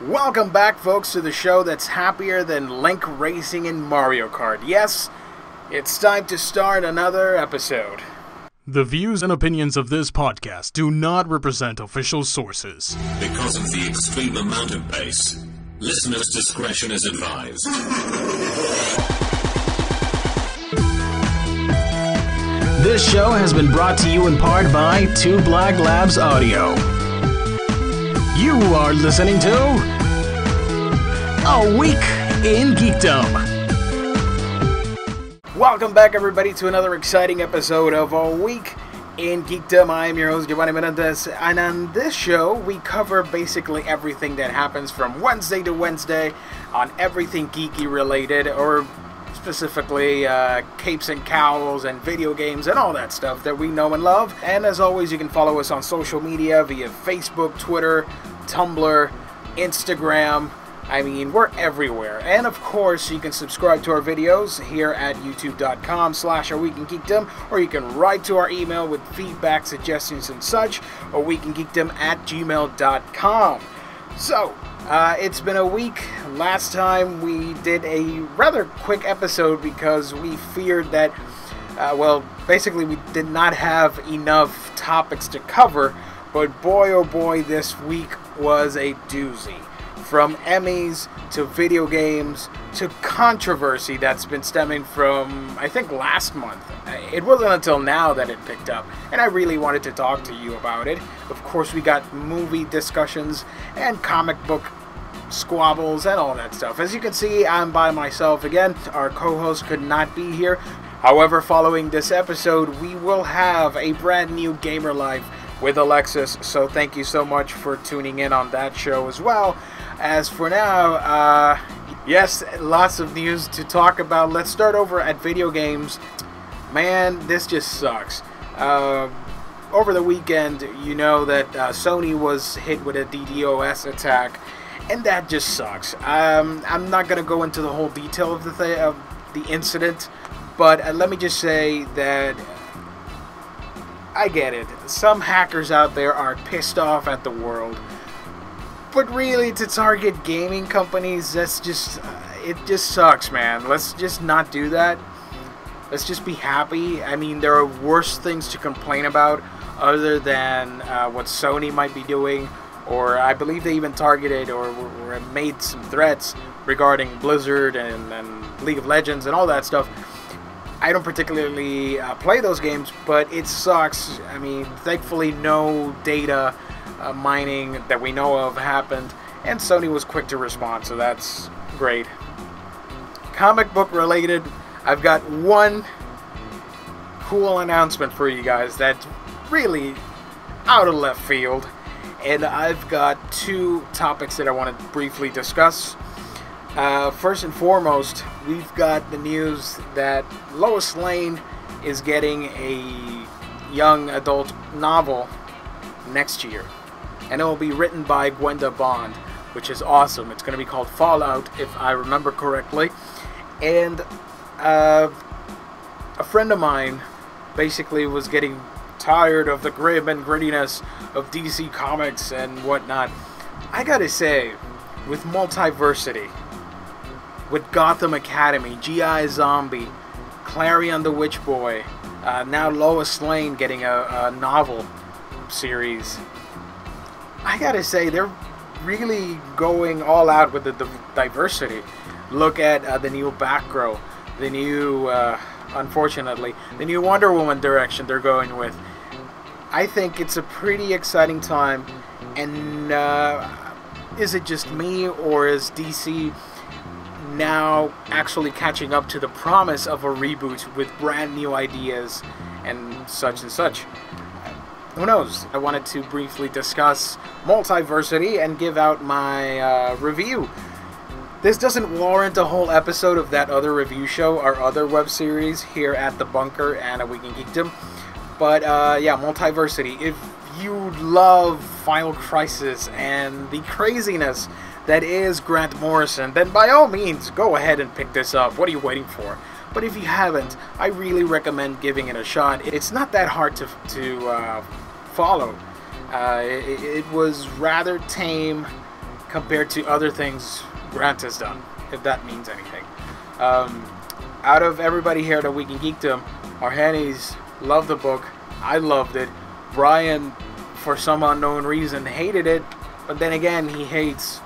Welcome back, folks, to the show that's happier than Link racing in Mario Kart. Yes, it's time to start another episode. The views and opinions of this podcast do not represent official sources. Because of the extreme amount of bass, listeners' discretion is advised. This show has been brought to you in part by Two Black Labs Audio. You are listening to A Week in Geekdom. Welcome back, everybody, to another exciting episode of A Week in Geekdom. I am your host, Giovanni Menendez, and on this show, we cover basically everything that happens from Wednesday to Wednesday on everything geeky related, or specifically capes and cowls and video games and all that stuff that we know and love. And as always, you can follow us on social media via Facebook, Twitter, Tumblr, Instagram. I mean, we're everywhere. And of course, you can subscribe to our videos here at youtube.com/aweekingeekdom, or you can write to our email with feedback, suggestions, and such, aweekingeekdom@gmail.com. So, it's been a week. Last time we did a rather quick episode because we feared that, basically we did not have enough topics to cover, but boy oh boy, this week was a doozy. From Emmys to video games to controversy that's been stemming from, I think, last month. It wasn't until now that it picked up, and I really wanted to talk to you about it. Of course, we got movie discussions and comic book squabbles and all that stuff. As you can see, I'm by myself again. Our co-host could not be here. However, following this episode, we will have a brand new Gamer Life with Alexis, so thank you so much for tuning in on that show as well. As for now, yes, lots of news to talk about. Let's start over at video games. Man, this just sucks. Over the weekend, you know that Sony was hit with a DDoS attack, and that just sucks. I'm not going to go into the whole detail of the incident, but let me just say that I get it. Some hackers out there are pissed off at the world. But really, to target gaming companies, that's just, it just sucks, man. Let's just not do that. Let's just be happy. I mean, there are worse things to complain about other than what Sony might be doing, or I believe they even targeted or made some threats regarding Blizzard and League of Legends and all that stuff. I don't particularly play those games, but it sucks. I mean, thankfully no data mining that we know of happened, and Sony was quick to respond, so that's great. Comic book related, I've got one cool announcement for you guys that's really out of left field, and I've got two topics that I want to briefly discuss. First and foremost, we've got the news that Lois Lane is getting a young adult novel next year, and it will be written by Gwenda Bond, which is awesome. It's going to be called Fallout, if I remember correctly. And a friend of mine basically was getting tired of the grim and grittiness of DC Comics and whatnot. I gotta say, with Multiversity, with Gotham Academy, G.I. Zombie, Clarion the Witch Boy, now Lois Lane getting a novel series, I gotta say, they're really going all out with the diversity. Look at the new Batgirl, the new, unfortunately, the new Wonder Woman direction they're going with. I think it's a pretty exciting time, and is it just me, or is DC now actually catching up to the promise of a reboot with brand new ideas and such and such? Who knows? I wanted to briefly discuss Multiversity and give out my review. This doesn't warrant a whole episode of that other review show, our other web series here at The Bunker and A Week in Geekdom. But yeah, Multiversity. If you love Final Crisis and the craziness that is Grant Morrison, then by all means, go ahead and pick this up. What are you waiting for? But if you haven't, I really recommend giving it a shot. It's not that hard to follow. It was rather tame compared to other things Grant has done, if that means anything. Out of everybody here at Week in Geekdom, our Hennies loved the book. I loved it. Brian, for some unknown reason, hated it, but then again, he hates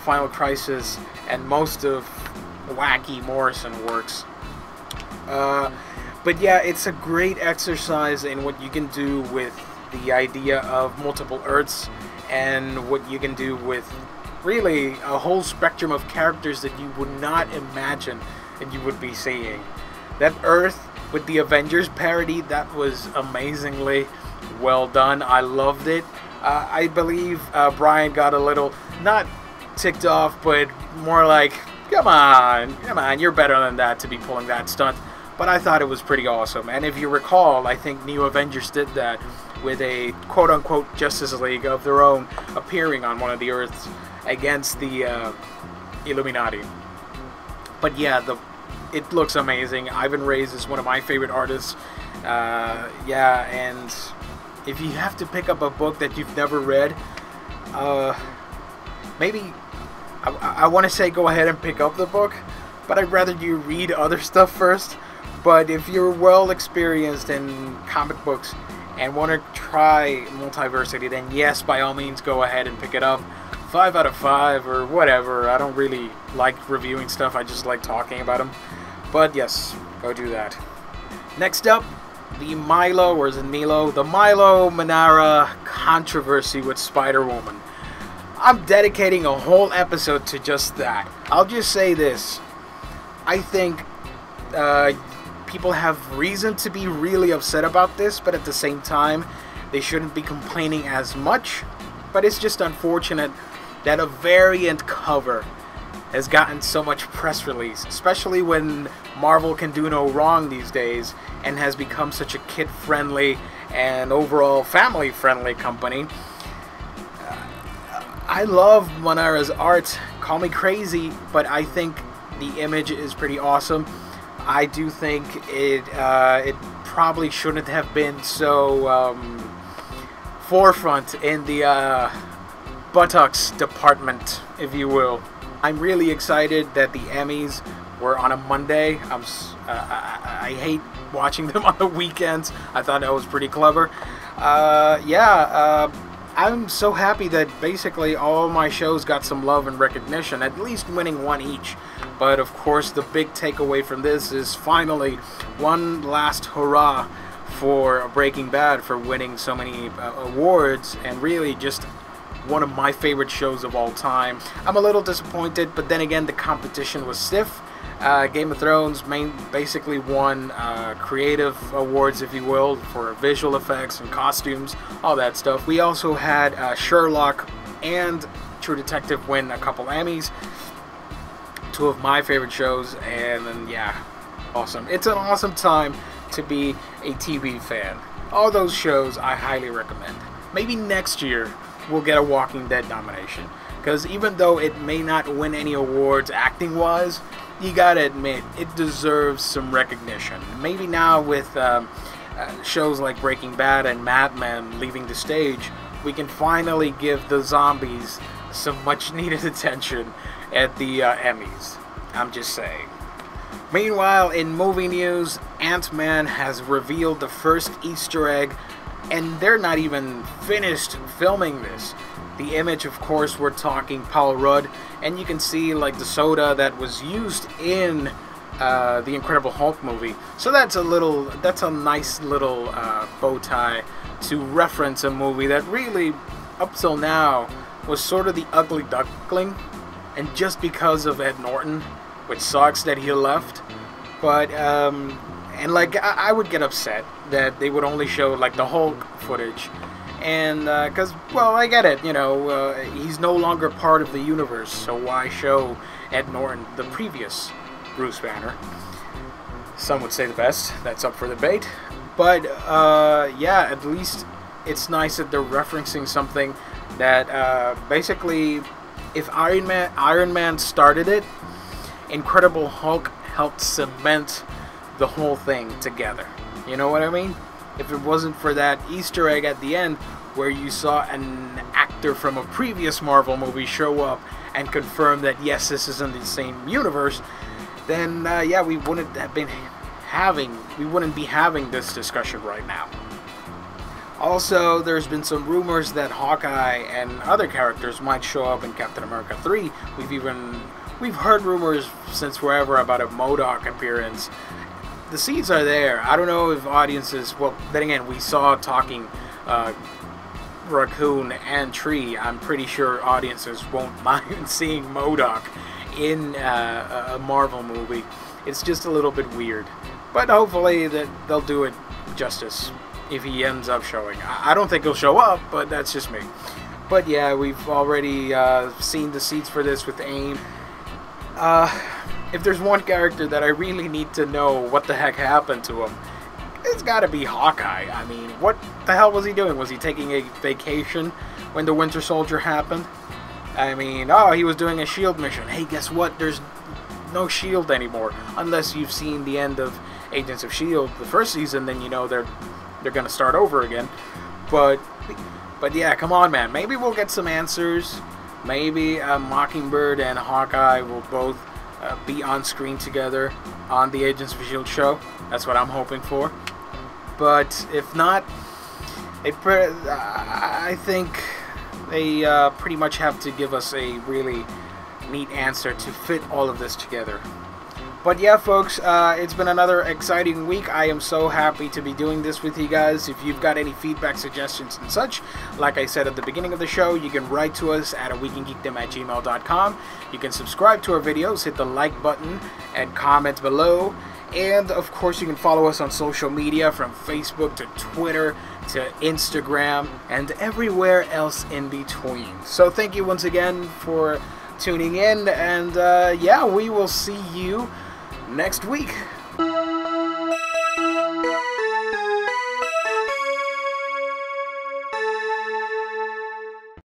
Final Crisis and most of Wacky Morrison works. But yeah, it's a great exercise in what you can do with the idea of multiple Earths and what you can do with really a whole spectrum of characters that you would not imagine that you would be seeing. That Earth with the Avengers parody, that was amazingly well done. I loved it. I believe Brian got a little, not ticked off, but more like, come on, you're better than that to be pulling that stunt. But I thought it was pretty awesome. And if you recall, I think New Avengers did that with a quote-unquote Justice League of their own appearing on one of the Earths against the Illuminati. But yeah, it looks amazing. Ivan Reis is one of my favorite artists. Yeah, and if you have to pick up a book that you've never read, maybe I want to say go ahead and pick up the book, but I'd rather you read other stuff first. But if you're well experienced in comic books and want to try Multiversity, then yes, by all means, go ahead and pick it up. 5 out of 5 or whatever. I don't really like reviewing stuff. I just like talking about them. But yes, go do that. Next up, the Milo, or is it Milo? The Milo Manara controversy with Spider-Woman. I'm dedicating a whole episode to just that. I'll just say this. I think people have reason to be really upset about this, but at the same time, they shouldn't be complaining as much. But it's just unfortunate that a variant cover has gotten so much press release, especially when Marvel can do no wrong these days and has become such a kid-friendly and overall family-friendly company. I love Manara's art. Call me crazy, but I think the image is pretty awesome. I do think it probably shouldn't have been so forefront in the buttocks department, if you will. I'm really excited that the Emmys were on a Monday. I hate watching them on the weekends. I thought that was pretty clever. I'm so happy that basically all my shows got some love and recognition, at least winning one each. But of course, the big takeaway from this is finally one last hurrah for Breaking Bad for winning so many awards, and really just one of my favorite shows of all time. I'm a little disappointed, but then again, the competition was stiff. Game of Thrones basically won creative awards, if you will, for visual effects and costumes, all that stuff. We also had Sherlock and True Detective win a couple Emmys. Two of my favorite shows, and then yeah, awesome. It's an awesome time to be a TV fan. All those shows I highly recommend. Maybe next year we'll get a Walking Dead nomination, because even though it may not win any awards acting wise, you gotta admit it deserves some recognition. Maybe now with shows like Breaking Bad and Mad Men leaving the stage, we can finally give the zombies some much needed attention at the Emmys. I'm just saying. Meanwhile, in movie news, Antman has revealed the first Easter egg, and they're not even finished filming this. The image, of course, we're talking Paul Rudd, and you can see like the soda that was used in the Incredible Hulk movie. So that's a nice little bow tie to reference a movie that really, up till now, was sort of the ugly duckling, and just because of Ed Norton, which sucks that he left. But and like I would get upset that they would only show like the Hulk footage, and because well, I get it, you know, he's no longer part of the universe, so why show Ed Norton, the previous Bruce Banner? Some would say the best. That's up for debate. But yeah, at least it's nice that they're referencing something that basically, if Iron Man started it, Incredible Hulk helped cement the whole thing together. You know what I mean? If it wasn't for that Easter egg at the end where you saw an actor from a previous Marvel movie show up and confirm that yes, this is in the same universe, then yeah, we wouldn't be having this discussion right now. Also, there's been some rumors that Hawkeye and other characters might show up in Captain America 3. We've heard rumors since forever about a MODOK appearance. The seeds are there. I don't know if audiences, well, then again, we saw talking raccoon and tree. I'm pretty sure audiences won't mind seeing MODOK in a Marvel movie. It's just a little bit weird. But hopefully that they'll do it justice if he ends up showing. I don't think he'll show up, but that's just me. But yeah, we've already seen the seeds for this with AIM. If there's one character that I really need to know what the heck happened to him, it's gotta be Hawkeye. I mean, what the hell was he doing? Was he taking a vacation when the Winter Soldier happened? I mean, oh, he was doing a S.H.I.E.L.D. mission. Hey, guess what? There's no S.H.I.E.L.D. anymore. Unless you've seen the end of Agents of S.H.I.E.L.D. the first season, then you know they're gonna start over again. But yeah, come on, man. Maybe we'll get some answers. Maybe Mockingbird and Hawkeye will both be on screen together on the Agents of S.H.I.E.L.D. show. That's what I'm hoping for. But if not, I think they pretty much have to give us a really neat answer to fit all of this together. But yeah, folks, it's been another exciting week. I am so happy to be doing this with you guys. If you've got any feedback, suggestions, and such, like I said at the beginning of the show, you can write to us at aweekendgeekdom@gmail.com. You can subscribe to our videos, hit the like button, and comment below. And, of course, you can follow us on social media, from Facebook to Twitter to Instagram and everywhere else in between. So thank you once again for tuning in, and yeah, we will see you next week.